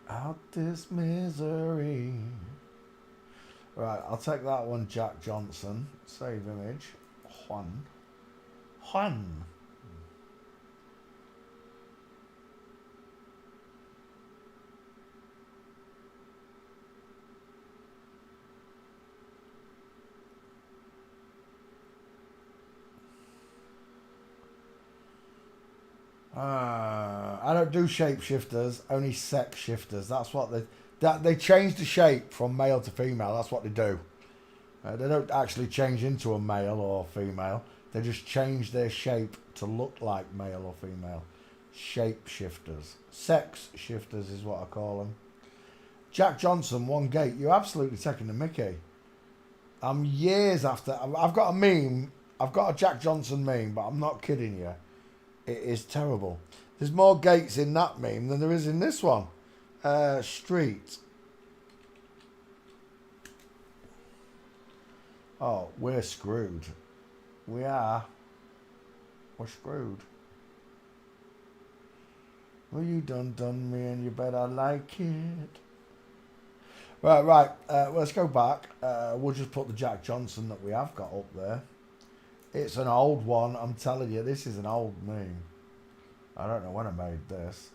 Out this misery. Right, I'll take that one, Jack Johnson. Save image. Juan. Juan. I don't do shapeshifters, only sex shifters. That's what they change the shape from male to female. That's what they do. They don't actually change into a male or female. They just change their shape to look like male or female. Shapeshifters. Sex shifters is what I call them. Jack Johnson, one gate. You're absolutely taking the mickey. I'm years after. I've got a meme. I've got a Jack Johnson meme, but I'm not kidding you. It is terrible. There's more gates in that meme than there is in this one. Street. Oh, we're screwed. We are. We're screwed. Well, you done me and you better like it. Right. Let's go back. We'll just put the Jack Johnson that we have got up there. It's an old one. I'm telling you, this is an old meme. I don't know when I made this.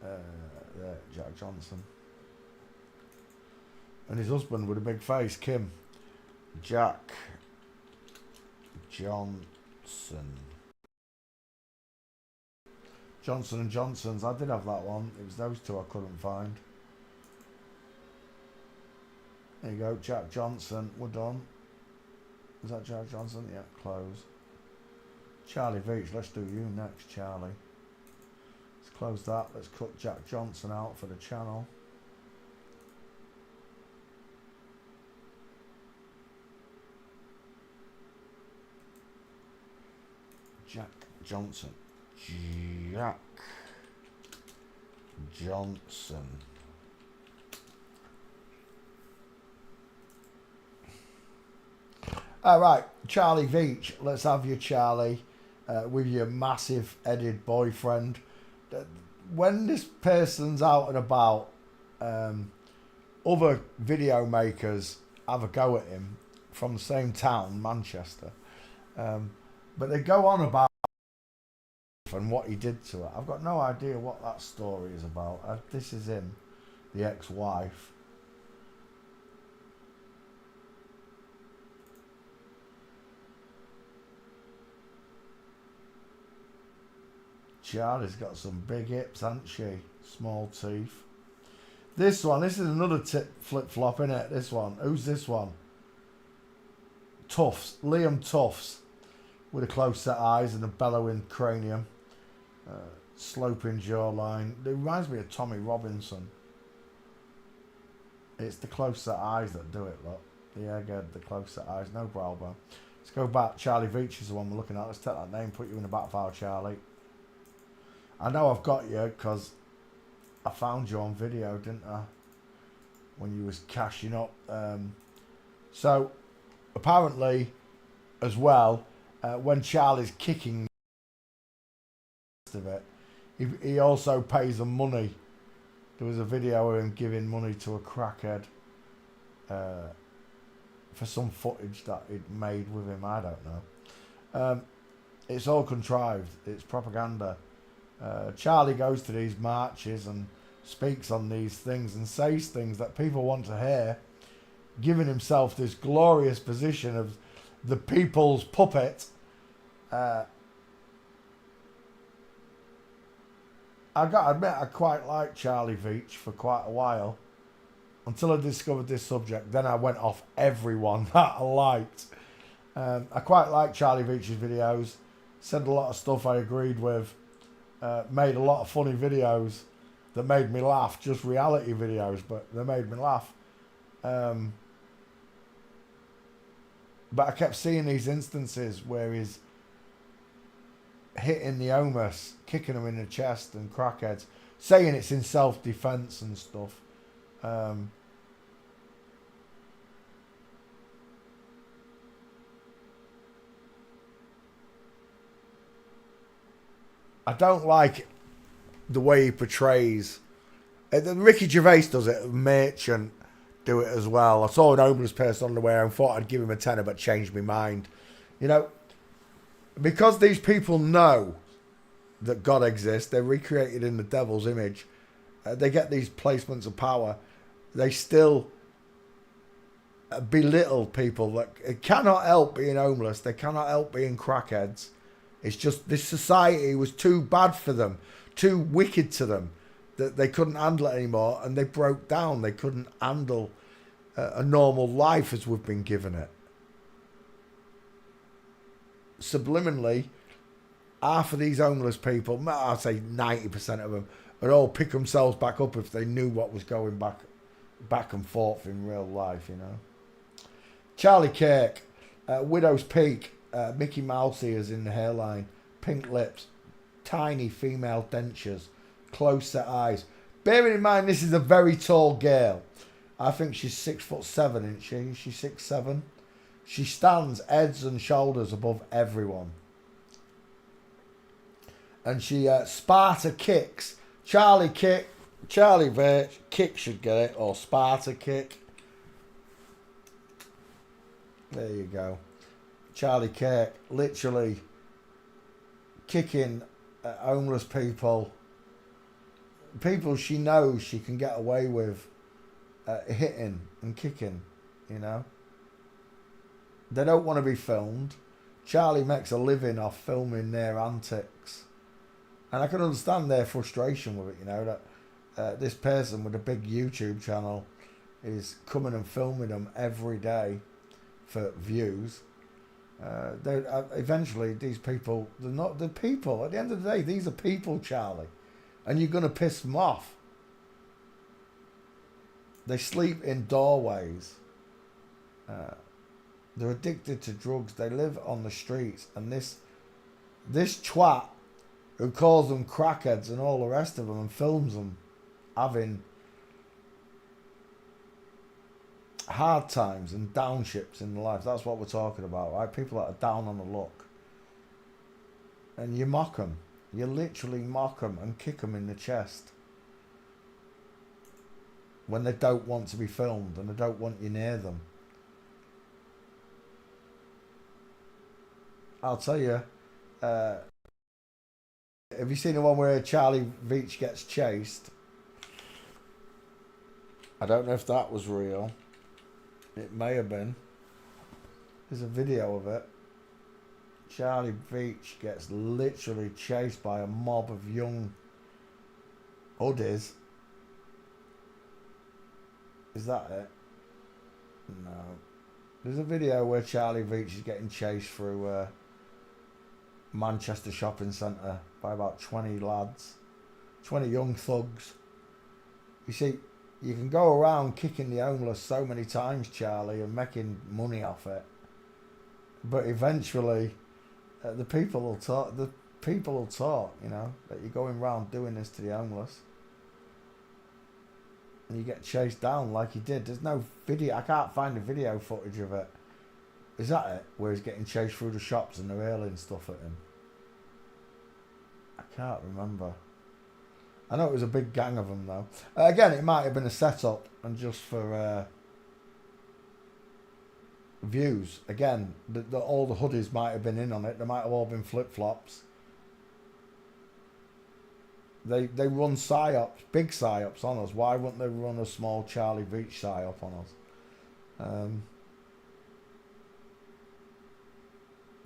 There, Jack Johnson. And his husband with a big face, Kim. Jack Johnson. Johnson and Johnson's. I did have that one. It was those two I couldn't find. There you go, Jack Johnson. We're done. Is that Jack Johnson? Yeah, close. Charlie Veitch. Let's do you next, Charlie. Let's close that. Let's cut Jack Johnson out for the channel. Jack Johnson. Jack Johnson. All right, Charlie Veitch. Let's have you, Charlie, with your massive headed boyfriend. When this person's out and about, other video makers have a go at him from the same town, Manchester. But they go on about and what he did to her. I've got no idea what that story is about. This is him, the ex-wife. Charlie's got some big hips, hasn't she? Small teeth. This is another tip flip-flop, isn't it? This one. Who's this one? Tufts. Liam Tufts. With a close set eyes and a bellowing cranium. Sloping jawline. It reminds me of Tommy Robinson. It's the close set eyes that do it, look. The egghead, the close set eyes, no brow bone. Let's go back. Charlie Veitch is the one we're looking at. Let's take that name, put you in the back file, Charlie. I know I've got you because I found you on video, didn't I? When you was cashing up. So, apparently, as well, when Charlie's kicking of it, he also pays them money. There was a video of him giving money to a crackhead for some footage that he'd made with him. I don't know. It's all contrived. It's propaganda. Charlie goes to these marches and speaks on these things and says things that people want to hear, giving himself this glorious position of the people's puppet. I got to admit, I quite liked Charlie Veitch for quite a while until I discovered this subject. Then I went off everyone that I liked. I quite liked Charlie Veitch's videos. Said a lot of stuff I agreed with. Made a lot of funny videos that made me laugh. Just reality videos, but they made me laugh. But I kept seeing these instances where he's hitting the homeless, kicking them in the chest and crackheads, saying it's in self-defense and stuff. I don't like the way he portrays. Ricky Gervais does it. Merchant do it as well. I saw an homeless person on the way home, thought I'd give him a tenner, but changed my mind. You know, because these people know that God exists, they're recreated in the devil's image. They get these placements of power. They still belittle people that cannot help being homeless. They cannot help being crackheads. It's just this society was too bad for them, too wicked to them, that they couldn't handle it anymore, and they broke down. They couldn't handle a normal life as we've been given it. Subliminally, half of these homeless people, I'd say 90% of them, would all pick themselves back up if they knew what was going back and forth in real life, you know. Charlie Kirk, Widow's Peak, Mickey Mouse ears in the hairline, pink lips, tiny female dentures, close set eyes. Bearing in mind this is a very tall girl. I think she's 6'7", isn't she? She's 6'7". She stands heads and shoulders above everyone. And she Sparta kicks. Charlie Veitch, kick should get it, or Sparta kick. There you go. Charlie Kirk literally kicking homeless people. People she knows she can get away with hitting and kicking, you know. They don't want to be filmed. Charlie makes a living off filming their antics. And I can understand their frustration with it, you know, that this person with a big YouTube channel is coming and filming them every day for views. Eventually, these people, they're not the people. At the end of the day, these are people, Charlie. And you're going to piss them off. They sleep in doorways. They're addicted to drugs. They live on the streets. And this twat who calls them crackheads and all the rest of them and films them having hard times and downships in life. That's what we're talking about, right? People that are down on the luck. And you mock them. You literally mock them and kick them in the chest. When they don't want to be filmed and they don't want you near them. I'll tell you, have you seen the one where Charlie Veitch gets chased? I don't know if that was real. It may have been. There's a video of it. Charlie Veitch gets literally chased by a mob of young hoodies. Is that it? No. There's a video where Charlie Veitch is getting chased through Manchester shopping centre by about 20 lads. 20 young thugs. You see, you can go around kicking the homeless so many times, Charlie, and making money off it. But eventually, the people will talk. The people will talk. You know that you're going around doing this to the homeless, and you get chased down like he did. There's no video. I can't find the video footage of it. Is that it? Where he's getting chased through the shops and they're hurling stuff at him. I can't remember. I know it was a big gang of them though. Again, it might have been a setup and just for views. Again, all the hoodies might have been in on it. They might have all been flip-flops. They run psyops, big psyops on us. Why wouldn't they run a small Charlie Veitch psyop on us?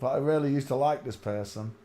But I really used to like this person.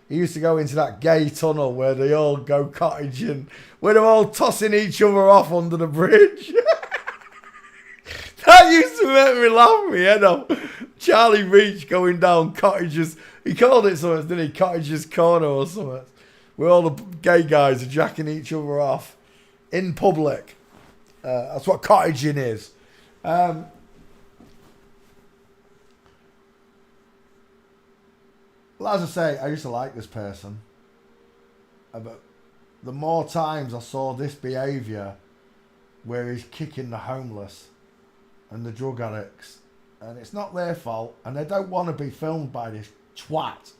He used to go into that gay tunnel where they all go cottaging, where they're all tossing each other off under the bridge. That used to make me laugh my head off. Charlie Veitch going down cottages. He called it something, didn't he? Cottages Corner or something. Where all the gay guys are jacking each other off in public. That's what cottaging is. Well, as I say, I used to like this person. But the more times I saw this behaviour where he's kicking the homeless and the drug addicts, and it's not their fault, and they don't want to be filmed by this twat.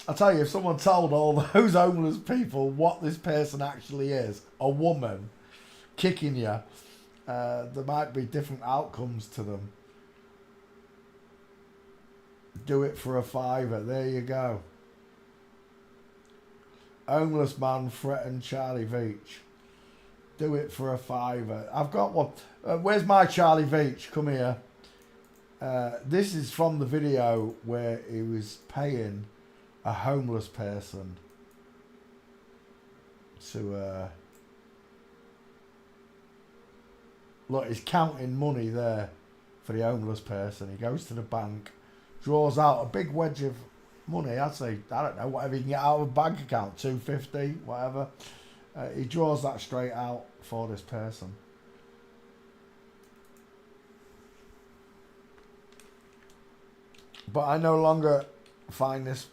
I'll tell you, if someone told all those homeless people what this person actually is, a woman kicking you, there might be different outcomes to them. Do it for a fiver. There you go. Homeless man threatened Charlie Veitch. Do it for a fiver. I've got one. Where's my Charlie Veitch? Come here. This is from the video where he was paying a homeless person to look, he's counting money there for the homeless person. He goes to the bank, draws out a big wedge of money. I'd say, I don't know, whatever you can get out of a bank account, 250, whatever. He draws that straight out for this person. But I no longer find this.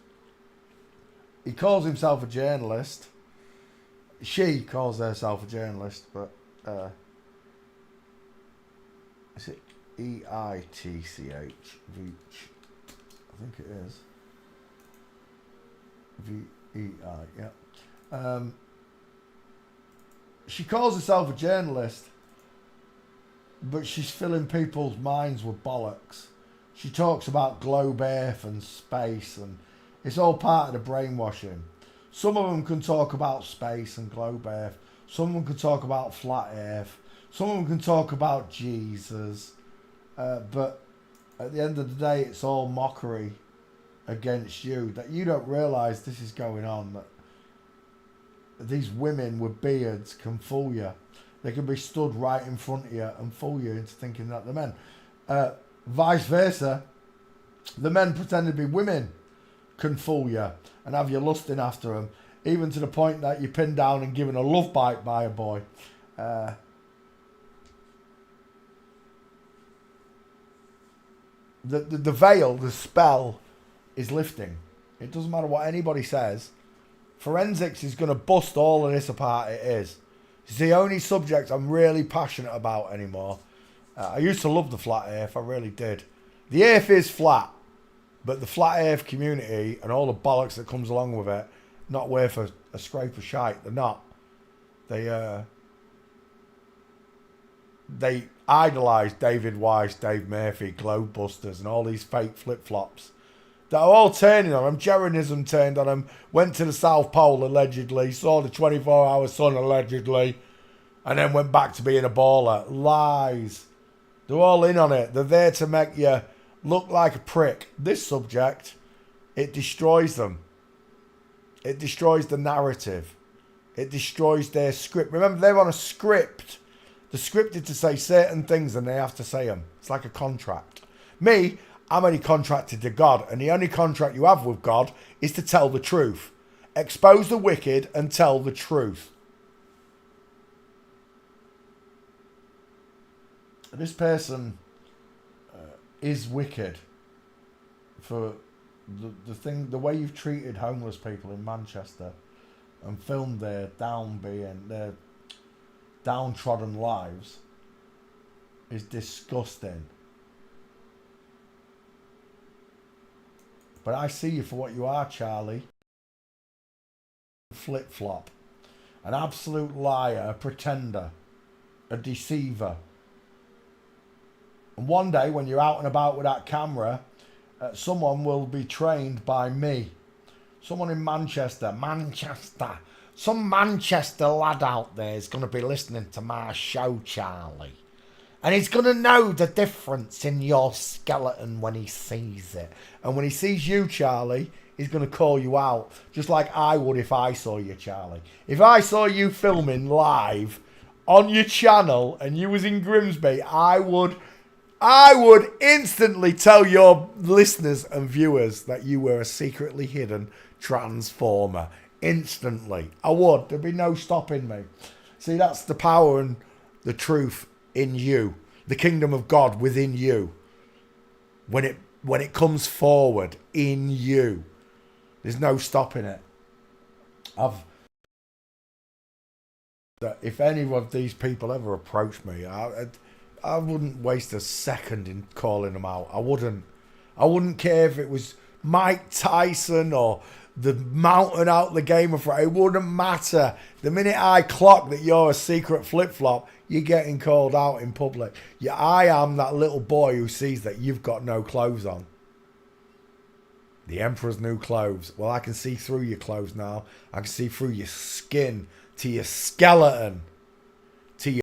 He calls himself a journalist. She calls herself a journalist, but is it Veitch? Veitch. I think it is. V-E-I, yeah. She calls herself a journalist, but she's filling people's minds with bollocks. She talks about globe earth and space, and it's all part of the brainwashing. Some of them can talk about space and globe earth. Some of them can talk about flat earth. Some of them can talk about Jesus. But at the end of the day, it's all mockery against you. That you don't realise this is going on. That these women with beards can fool you. They can be stood right in front of you and fool you into thinking that they're men. Vice versa, the men pretending to be women can fool you and have you lusting after them, even to the point that you're pinned down and given a love bite by a boy. The veil, the spell is lifting. It doesn't matter what anybody says. Forensics is going to bust all of this apart. It is. It's the only subject I'm really passionate about anymore. I used to love the flat earth, I really did. The earth is flat, but the flat earth community and all the bollocks that comes along with it, not worth a scrape of shite. They're not. They idolise David Weiss, Dave Murphy, Globebusters and all these fake flip-flops that are all turning on him. Jeranism turned on him, went to the South Pole allegedly, saw the 24-hour sun allegedly, and then went back to being a baller. Lies. They're all in on it. They're there to make you look like a prick. This subject, it destroys them. It destroys the narrative. It destroys their script. Remember, they're on a script. They're scripted to say certain things and they have to say them. It's like a contract. Me, I'm only contracted to God, and the only contract you have with God is to tell the truth. Expose the wicked and tell the truth. This person is wicked for the way you've treated homeless people in Manchester and filmed their downtrodden lives is disgusting. But I see you for what you are, Charlie. Flip-flop. An absolute liar, a pretender, a deceiver. And one day when you're out and about with that camera, someone will be trained by me. Someone in Manchester. Some Manchester lad out there is going to be listening to my show, Charlie. And he's going to know the difference in your skeleton when he sees it. And when he sees you, Charlie, he's going to call you out. Just like I would if I saw you, Charlie. If I saw you filming live on your channel and you was in Grimsby, I would instantly tell your listeners and viewers that you were a secretly hidden transformer. Instantly. I would. There'd be no stopping me. See, that's the power and the truth in you. The kingdom of God within you. When it comes forward in you. There's no stopping it. If any of these people ever approach me, I wouldn't waste a second in calling them out. I wouldn't care if it was Mike Tyson or the mountain out the Game of Thrones. It wouldn't matter. The minute I clock that you're a secret flip-flop, you're getting called out in public. Yeah, I am that little boy who sees that you've got no clothes on. The Emperor's new clothes. Well, I can see through your clothes now. I can see through your skin to your skeleton.